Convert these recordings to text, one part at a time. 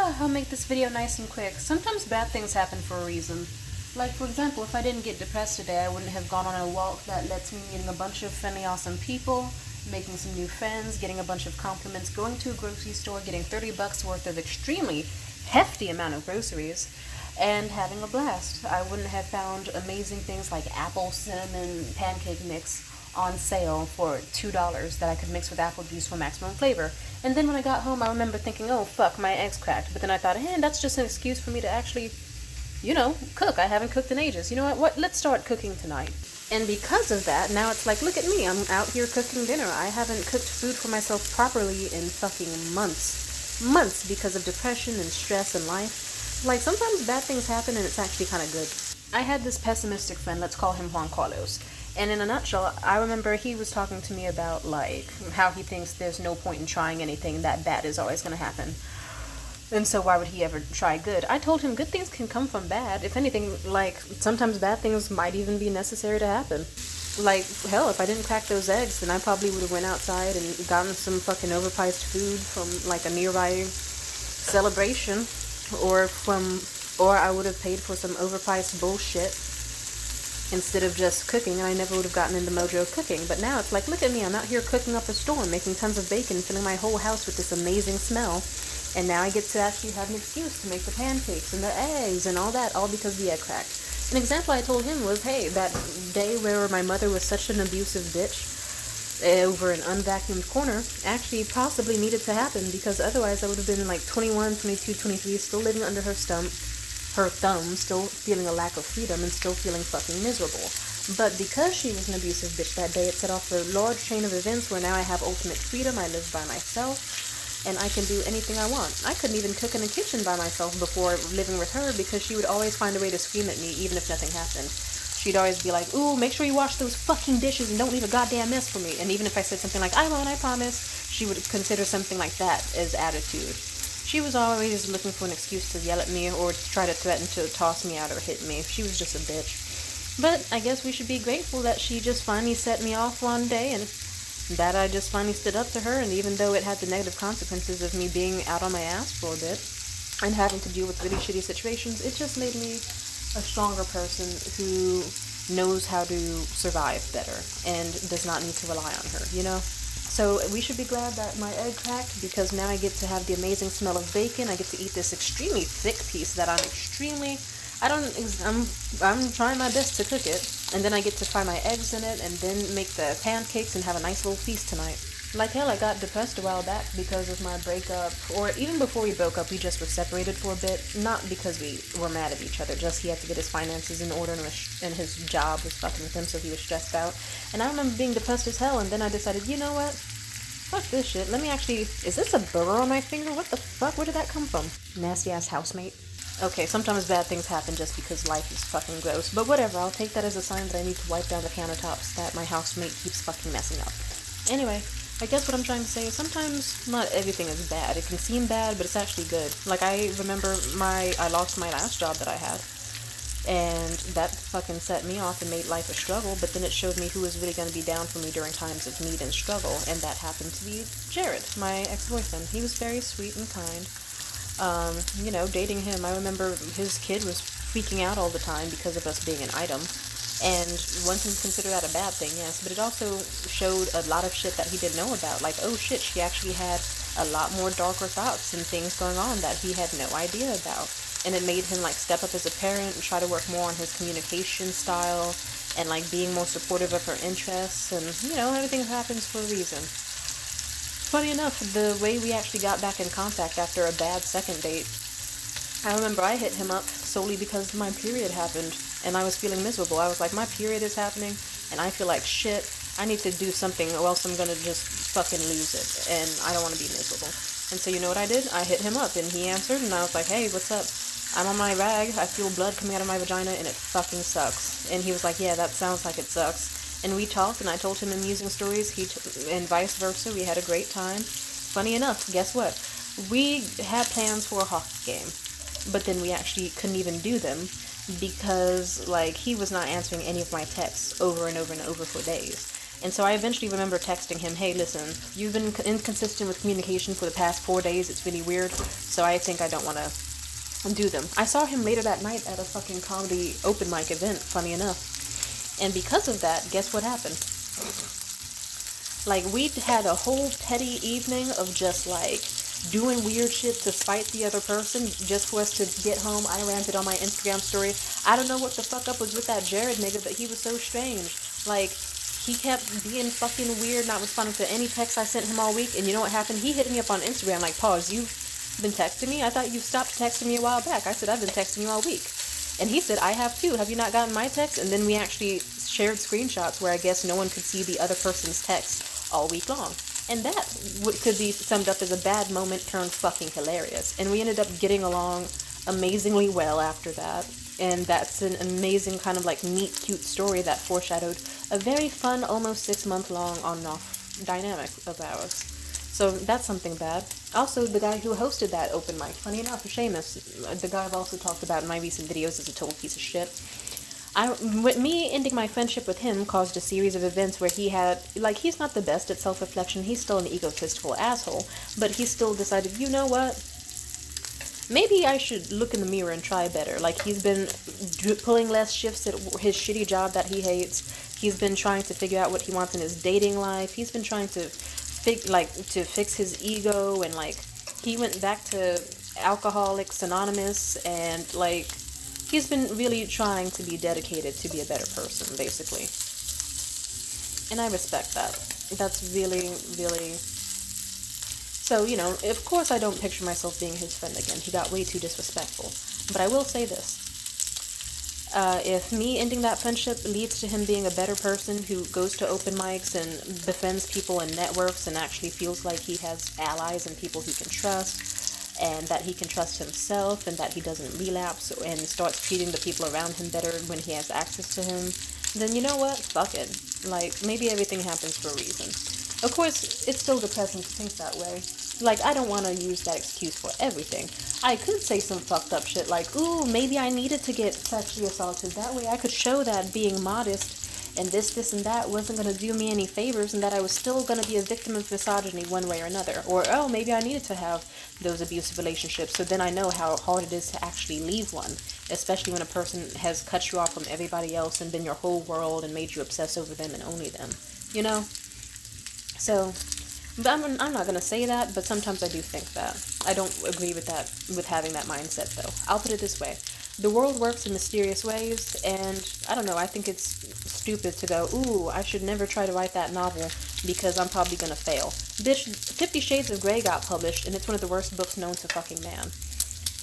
I'll make this video nice and quick. Sometimes bad things happen for a reason. Like, for example, if I didn't get depressed today, I wouldn't have gone on a walk that led to me meeting a bunch of friendly, awesome people, making some new friends, getting a bunch of compliments, going to a grocery store, getting 30 bucks worth of extremely hefty amount of groceries, and having a blast. I wouldn't have found amazing things like apple cinnamon pancake mix on sale for $2 that I could mix with apple juice for maximum flavor. And then when I got home, I remember thinking, oh fuck, my eggs cracked. But then I thought, hey, that's just an excuse for me to actually, cook. I haven't cooked in ages. You know what? Let's start cooking tonight. And because of that, now it's like, look at me. I'm out here cooking dinner. I haven't cooked food for myself properly in fucking months. Months because of depression and stress in life. Like, sometimes bad things happen and it's actually kind of good. I had this pessimistic friend, let's call him Juan Carlos. And in a nutshell, I remember he was talking to me about, like, how he thinks there's no point in trying anything, that bad is always going to happen. And so why would he ever try good? I told him good things can come from bad. If anything, like, sometimes bad things might even be necessary to happen. Like, hell, if I didn't crack those eggs, then I probably would have went outside and gotten some fucking overpriced food from, like, a nearby celebration. Or I would have paid for some overpriced bullshit instead of just cooking, and I never would have gotten into mojo of cooking. But now it's like, look at me, I'm out here cooking up a storm, making tons of bacon, filling my whole house with this amazing smell. And now I get to actually have an excuse to make the pancakes and the eggs and all that, all because the egg cracked. An example I told him was, hey, that day where my mother was such an abusive bitch over an unvacuumed corner actually possibly needed to happen, because otherwise I would have been like 21, 22, 23, still living under her thumb, still feeling a lack of freedom and still feeling fucking miserable. But because she was an abusive bitch that day, it set off a large chain of events where now I have ultimate freedom. I live by myself and I can do anything I want. I couldn't even cook in the kitchen by myself before living with her, because she would always find a way to scream at me even if nothing happened. She'd always be like, ooh, make sure you wash those fucking dishes and don't leave a goddamn mess for me. And even if I said something like, I won't, I promise, she would consider something like that as attitude. She was always looking for an excuse to yell at me or to try to threaten to toss me out or hit me. She was just a bitch. But I guess we should be grateful that she just finally set me off one day, and that I just finally stood up to her. And even though it had the negative consequences of me being out on my ass for a bit and having to deal with really shitty situations, it just made me a stronger person who knows how to survive better and does not need to rely on her, So we should be glad that my egg cracked, because now I get to have the amazing smell of bacon. I get to eat this extremely thick piece that I'm trying my best to cook it. And then I get to fry my eggs in it and then make the pancakes and have a nice little feast tonight. Like hell, I got depressed a while back because of my breakup, or even before we broke up, we just were separated for a bit. Not because we were mad at each other, just he had to get his finances in order and his job was fucking with him, so he was stressed out. And I remember being depressed as hell, and then I decided, you know what? Fuck this shit. Let me actually... Is this a burr on my finger? What the fuck? Where did that come from? Nasty ass housemate. Okay, sometimes bad things happen just because life is fucking gross, but whatever, I'll take that as a sign that I need to wipe down the countertops that my housemate keeps fucking messing up. Anyway, I guess what I'm trying to say is sometimes not everything is bad. It can seem bad, but it's actually good. Like, I remember I lost my last job that I had, and that fucking set me off and made life a struggle, but then it showed me who was really going to be down for me during times of need and struggle, and that happened to be Jared, my ex-boyfriend. He was very sweet and kind. Dating him, I remember his kid was freaking out all the time because of us being an item. And one can consider that a bad thing, yes, but it also showed a lot of shit that he didn't know about. Like, oh shit, she actually had a lot more darker thoughts and things going on that he had no idea about. And it made him, like, step up as a parent and try to work more on his communication style and, like, being more supportive of her interests. And, everything happens for a reason. Funny enough, the way we actually got back in contact after a bad second date, I remember I hit him up solely because my period happened and I was feeling miserable. I was like, my period is happening and I feel like shit. I need to do something or else I'm gonna just fucking lose it, and I don't want to be miserable. And so you know what I did? I hit him up and he answered, and I was like, hey, what's up? I'm on my rag. I feel blood coming out of my vagina and it fucking sucks. And he was like, yeah, that sounds like it sucks. And we talked, and I told him amusing stories, and vice versa. We had a great time. Funny enough, guess what? We had plans for a hockey game, but then we actually couldn't even do them because, like, he was not answering any of my texts over and over and over for days. And so I eventually remember texting him, hey, listen, you've been inconsistent with communication for the past 4 days. It's really weird. So I think I don't want to do them. I saw him later that night at a fucking comedy open mic event, funny enough. And because of that, guess what happened? Like, we had a whole petty evening of just, like, doing weird shit to spite the other person just for us to get home. I ranted on my Instagram story. I don't know what the fuck up was with that Jared nigga, but he was so strange. Like, he kept being fucking weird, not responding to any texts I sent him all week. And you know what happened? He hit me up on Instagram like, pause, you've been texting me? I thought you stopped texting me a while back. I said, I've been texting you all week. And he said, I have too. Have you not gotten my text? And then we actually shared screenshots where I guess no one could see the other person's text all week long. And that could be summed up as a bad moment turned fucking hilarious. And we ended up getting along amazingly well after that. And that's an amazing kind of like neat, cute story that foreshadowed a very fun, almost 6-month-long on and off dynamic of ours. So that's something bad. Also, the guy who hosted that open mic, funny enough, Seamus, the guy I've also talked about in my recent videos, is a total piece of shit. Me ending my friendship with him caused a series of events where he had, like, he's not the best at self-reflection, he's still an egotistical asshole, but he still decided, you know what, maybe I should look in the mirror and try better. Like, he's been pulling less shifts at his shitty job that he hates, he's been trying to figure out what he wants in his dating life, he's been trying to fix his ego, and, like, he went back to Alcoholics Anonymous, and, like, he's been really trying to be dedicated to be a better person, basically. And I respect that. That's really, really... So, you know, of course I don't picture myself being his friend again. He got way too disrespectful. But I will say this. If me ending that friendship leads to him being a better person who goes to open mics and befriends people and networks and actually feels like he has allies and people he can trust, and that he can trust himself, and that he doesn't relapse and starts treating the people around him better when he has access to him, then you know what? Fuck it. Like, maybe everything happens for a reason. Of course, it's still depressing to think that way. Like, I don't want to use that excuse for everything. I could say some fucked up shit like, ooh, maybe I needed to get sexually assaulted. That way I could show that being modest and this, and that wasn't going to do me any favors, and that I was still going to be a victim of misogyny one way or another. Or, oh, maybe I needed to have those abusive relationships, so then I know how hard it is to actually leave one, especially when a person has cut you off from everybody else and been your whole world and made you obsess over them and only them, you know? So, but I'm not going to say that, but sometimes I do think that. I don't agree with that, with having that mindset, though. I'll put it this way. The world works in mysterious ways, and I don't know, I think it's stupid to go, ooh, I should never try to write that novel because I'm probably gonna fail. Bitch, 50 Shades of Grey got published, and it's one of the worst books known to fucking man.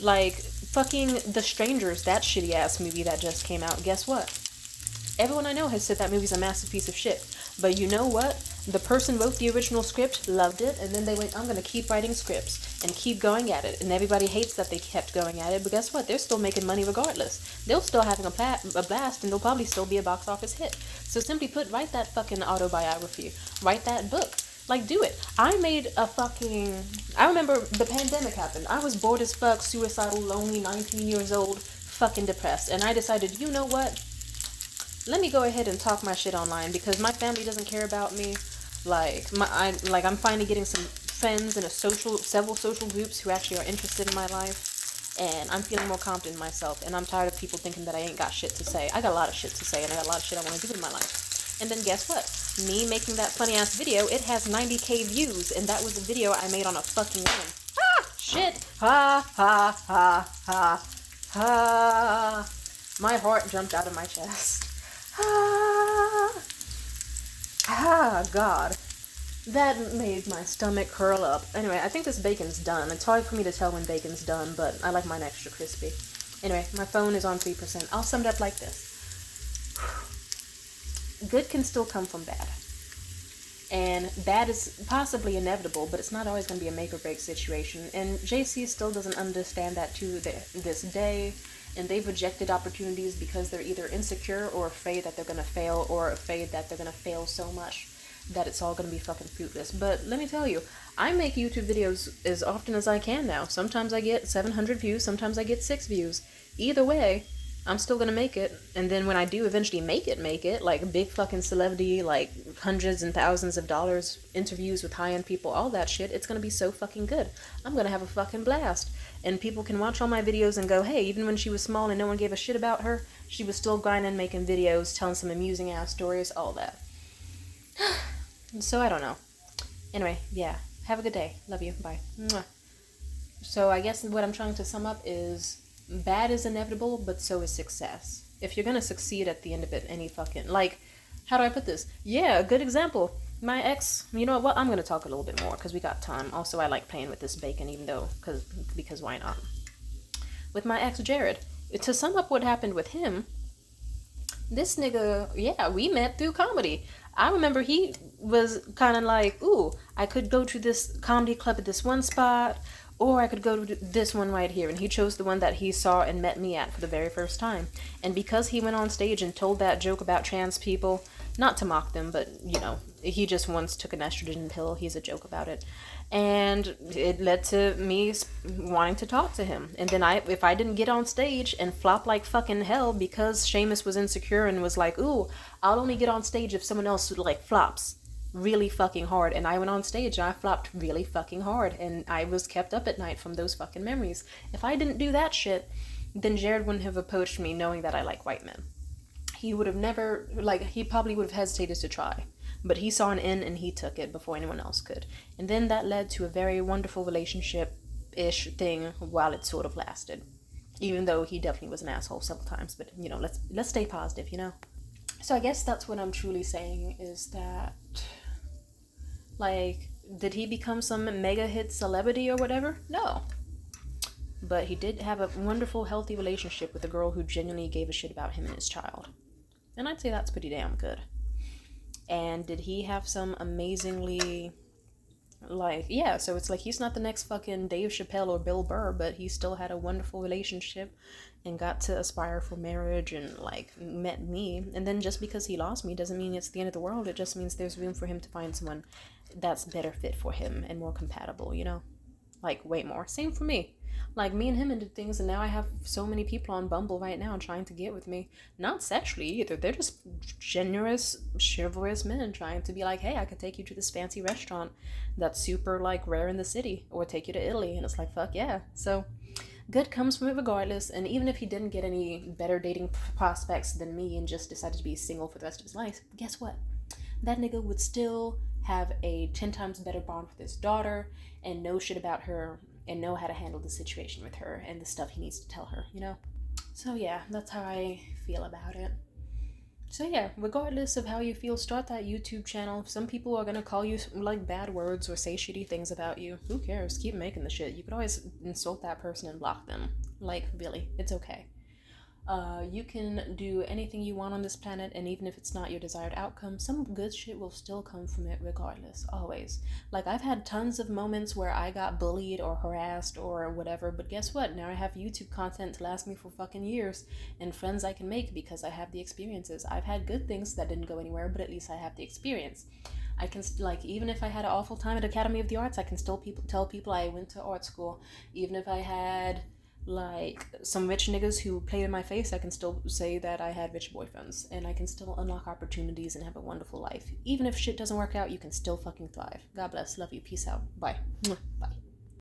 Like, fucking The Strangers, that shitty-ass movie that just came out, guess what? Everyone I know has said that movie's a massive piece of shit. But you know what? The person wrote the original script, loved it, and then they went, I'm going to keep writing scripts and keep going at it. And everybody hates that they kept going at it, but guess what? They're still making money regardless. They're still having a blast, and they'll probably still be a box office hit. So simply put, write that fucking autobiography. Write that book. Like, do it. I remember the pandemic happened. I was bored as fuck, suicidal, lonely, 19 years old, fucking depressed. And I decided, you know what? Let me go ahead and talk my shit online because my family doesn't care about me. I'm finally getting some friends in several social groups who actually are interested in my life, and I'm feeling more confident in myself, and I'm tired of people thinking that I ain't got shit to say. I got a lot of shit to say, and I got a lot of shit I want to do in my life. And then guess what? Me making that funny ass video, it has 90k views, and that was a video I made on a fucking whim. Ha! Shit! Ha! Ha! Ha! Ha! Ha! My heart jumped out of my chest. God. That made my stomach curl up. Anyway, I think this bacon's done. It's hard for me to tell when bacon's done, but I like mine extra crispy. Anyway, my phone is on 3%. I'll sum it up like this. Good can still come from bad. And bad is possibly inevitable, but it's not always going to be a make or break situation. And JC still doesn't understand that to this day. And they've rejected opportunities because they're either insecure or afraid that they're going to fail, or afraid that they're going to fail so much that it's all going to be fucking fruitless. But let me tell you, I make YouTube videos as often as I can now. Sometimes I get 700 views, sometimes I get 6 views. Either way, I'm still gonna make it. And then when I do eventually make it, like big fucking celebrity, like hundreds and thousands of dollars, interviews with high end people, all that shit, it's gonna be so fucking good. I'm gonna have a fucking blast. And people can watch all my videos and go, hey, even when she was small and no one gave a shit about her, she was still grinding, making videos, telling some amusing ass stories, all that. So I don't know. Anyway, yeah. Have a good day. Love you. Bye. Mwah. So I guess what I'm trying to sum up is bad is inevitable, but so is success. If you're gonna succeed at the end of it, any fucking like, how do I put this? Yeah, a good example. My ex, you know what? I'm gonna talk a little bit more because we got time. Also, I like playing with this bacon, even though because why not? With my ex Jared, to sum up what happened with him, this nigga, yeah, we met through comedy. I remember he was kind of like, ooh, I could go to this comedy club at this one spot, or I could go to this one right here. And he chose the one that he saw and met me at for the very first time. And because he went on stage and told that joke about trans people, not to mock them, but, you know, he just once took an estrogen pill. He's a joke about it. And it led to me wanting to talk to him. And then if I didn't get on stage and flop like fucking hell because Seamus was insecure and was like, ooh, I'll only get on stage if someone else like flops really fucking hard. And I went on stage and I flopped really fucking hard. And I was kept up at night from those fucking memories. If I didn't do that shit, then Jared wouldn't have approached me knowing that I like white men. He would have never, like, he probably would have hesitated to try. But he saw an in and he took it before anyone else could. And then that led to a very wonderful relationship-ish thing while it sort of lasted. Even though he definitely was an asshole several times. But, you know, let's stay positive, you know? So I guess that's what I'm truly saying is that, like, did he become some mega hit celebrity or whatever? No. But he did have a wonderful, healthy relationship with a girl who genuinely gave a shit about him and his child. And I'd say that's pretty damn good. And did he have some amazingly, like, yeah, so it's like he's not the next fucking Dave Chappelle or Bill Burr, but he still had a wonderful relationship and got to aspire for marriage and, like, met me. And then just because he lost me doesn't mean it's the end of the world. It just means there's room for him to find someone that's better fit for him and more compatible, you know? Like, way more. Same for me. Like, me and him did things, and now I have so many people on Bumble right now trying to get with me. Not sexually either. They're just generous, chivalrous men trying to be like, hey, I could take you to this fancy restaurant that's super, like, rare in the city, or take you to Italy. And it's like, fuck yeah. So, good comes from it regardless. And even if he didn't get any better dating prospects than me and just decided to be single for the rest of his life, guess what? That nigga would still have a 10 times better bond with his daughter and know shit about her and know how to handle the situation with her and the stuff he needs to tell her, you know? So yeah, that's how I feel about it. So yeah, regardless of how you feel, start that YouTube channel. Some people are gonna call you like bad words or say shitty things about you. Who cares? Keep making the shit. You could always insult that person and block them. Like, really, it's okay. You can do anything you want on this planet, and even if it's not your desired outcome, some good shit will still come from it regardless, always. Like, I've had tons of moments where I got bullied or harassed or whatever, but guess what? Now I have YouTube content to last me for fucking years, and friends I can make because I have the experiences. I've had good things that didn't go anywhere, but at least I have the experience. I can, like, even if I had an awful time at Academy of the Arts, I can still tell people I went to art school. Even if I had like some rich niggas who played in my face, I can still say that I had rich boyfriends, and I can still unlock opportunities and have a wonderful life. Even if shit doesn't work out, you can still fucking thrive. God bless. Love you. Peace out. Bye. Bye.